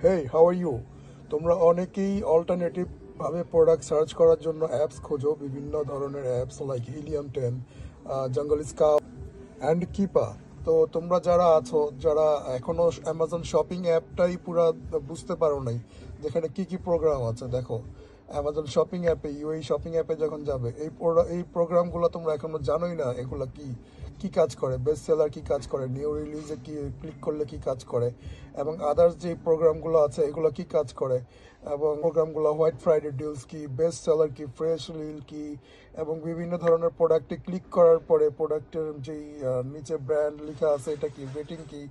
Hey, how are you? তোমরা অনেকেই alternative ভাবে প্রোডাক্ট সার্চ করার জন্য অ্যাপস খোঁজো, বিভিন্ন ধরনের অ্যাপস লাইক হিলিয়াম 10, জঙ্গল স্কাউট অ্যান্ড কিপা। তো তোমরা যারা আছো, যারা এখনো অ্যামাজন শপিং অ্যাপটাই পুরা বুঝতে পারো নাই, যেখানে কি কি প্রোগ্রাম আছে, দেখো অ্যামাজন শপিং অ্যাপে, ইউএই শপিং অ্যাপে যখন যাবে, এই প্রোগ্রামগুলো তোমরা এখনো জানোই না এগুলো কি কি কাজ করে, বেস্ট সেলার কি কাজ করে, নিউ রিলিজে কি ক্লিক করলে কি কাজ করে, এবং আদার্স যে প্রোগ্রামগুলো আছে এগুলো কি কাজ করে, এবং প্রোগ্রামগুলো হোয়াইট ফ্রাইডে ডিলস কি, বেস্ট সেলার কি, ফ্রেশ রিল কি, এবং বিভিন্ন ধরনের প্রোডাক্টে ক্লিক করার পরে প্রোডাক্টের যেই নিচে ব্র্যান্ড লেখা আছে এটা কি, রেটিং কি,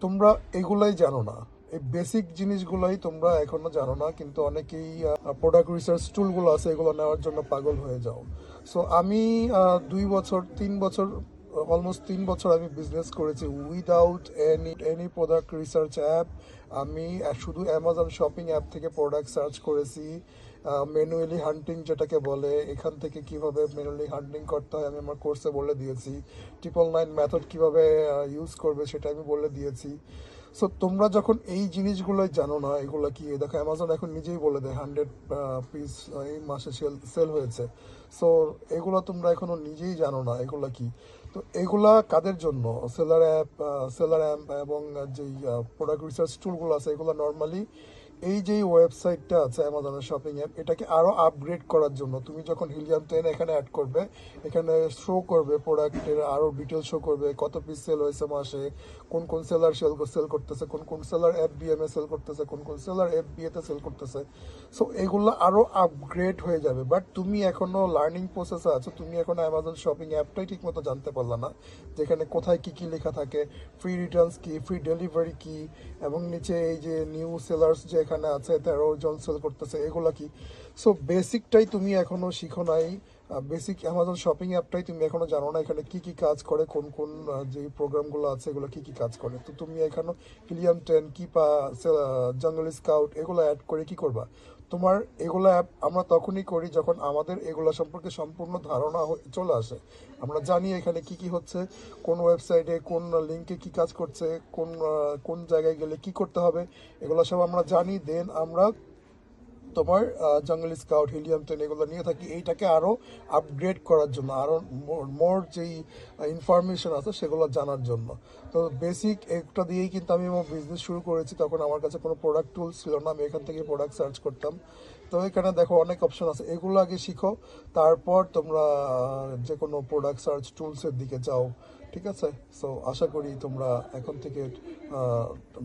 তোমরা এগুলাই জানো না। এই বেসিক জিনিসগুলাই তোমরা এখনো জানো না, কিন্তু অনেকেই প্রোডাক্ট রিসার্চ টুলগুলো আছে এগুলো নেওয়ার জন্য পাগল হয়ে যাও। সো আমি 2 বছর 3 বছর, অলমোস্ট 3 বছর আমি বিজনেস করেছি without any product research app. আমি শুধু অ্যামাজন শপিং অ্যাপ থেকে প্রোডাক্ট সার্চ করেছি, ম্যানুয়ালি হান্টিং যেটাকে বলে, এখান থেকে কিভাবে ম্যানুয়ালি হান্টিং করতে হয় আমি আমার কোর্সে বলে দিয়েছি। 999 মেথড কিভাবে ইউজ করবে সেটা আমি বলে দিয়েছি। সো তোমরা যখন এই জিনিসগুলোই জানো না, এগুলো কি, দেখো অ্যামাজন এখন নিজেই বলে দেয় 100 পিস এই মাসে সেল হয়েছে। সো এগুলো তোমরা এখনো নিজেই জানো না এগুলো কি। তো এগুলা কাদের জন্য? সেলার অ্যাপ এবং যেই প্রোডাক্ট রিসার্চ টুলগুলো আছে এগুলো নর্মালি এই যে ওয়েবসাইটটা আছে অ্যামাজনের শপিং অ্যাপ, এটাকে আরও আপগ্রেড করার জন্য। তুমি যখন হিলিয়াম 10 এখানে অ্যাড করবে, এখানে শো করবে প্রোডাক্টের আরও ডিটেল, শো করবে কত পিস সেল হয়েছে মাসে, কোন কোন সেলার সেল করতেছে, কোন কোন সেলার FBM এ সেল করতেছে, কোন কোন সেলার FBA তে সেল করতেছে। সো এগুলো আরও আপগ্রেড হয়ে যাবে, বাট তুমি এখনও লার্নিং প্রসেসে আছো। তুমি এখন অ্যামাজন শপিং অ্যাপটাই ঠিকমতো জানতে পারলা না, যেখানে কোথায় কি কি লেখা থাকে, ফ্রি রিটার্নস কি, ফ্রি ডেলিভারি কি, এবং নিচে এই যে নিউ সেলার্স যে এখানে আছে 13 জন সেল করতেছে এগুলা কি। সো বেসিকটাই তুমি এখনো শিখো নাই, বেসিক অ্যামাজন শপিং অ্যাপটাই তুমি এখনো জানো না, এখানে কি কি কাজ করে, কোন কোন যে প্রোগ্রামগুলো আছে এগুলো কি কি কাজ করে। তো তুমি এখানে হিলিয়াম 10, কিপা, জঙ্গল স্কাউট এগুলো অ্যাড করে কি করবা? তোমার এগুলো অ্যাপ আমরা তখনই করি যখন আমাদের এগুলো সম্পর্কে সম্পূর্ণ ধারণা চলে আসে। আমরা জানি এখানে কি কি হচ্ছে, কোন ওয়েবসাইটে কোন লিঙ্কে কি কাজ করছে, কোন জায়গায় গেলে কি করতে হবে, এগুলো সব আমরা জানি। দেন আমরা তোমার জঙ্গল স্কাউট, হিলিয়াম 10 এগুলো নিয়ে থাকি এইটাকে আরও আপগ্রেড করার জন্য, আরও মোর যেই ইনফরমেশন আছে সেগুলো জানার জন্য। তো বেসিক একটা দিয়েই কিন্তু আমি আমার বিজনেস শুরু করেছি। তখন আমার কাছে কোনো প্রোডাক্ট টুলস ছিল না, আমি এখান থেকে প্রোডাক্ট সার্চ করতাম। তো এখানে দেখো অনেক অপশন আছে, এগুলো আগে শিখো, তারপর তোমরা যে কোনো প্রোডাক্ট সার্চ টুলসের দিকে যাও। ঠিক আছে? সো আশা করি তোমরা এখন থেকে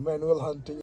ম্যানুয়াল হান্টিং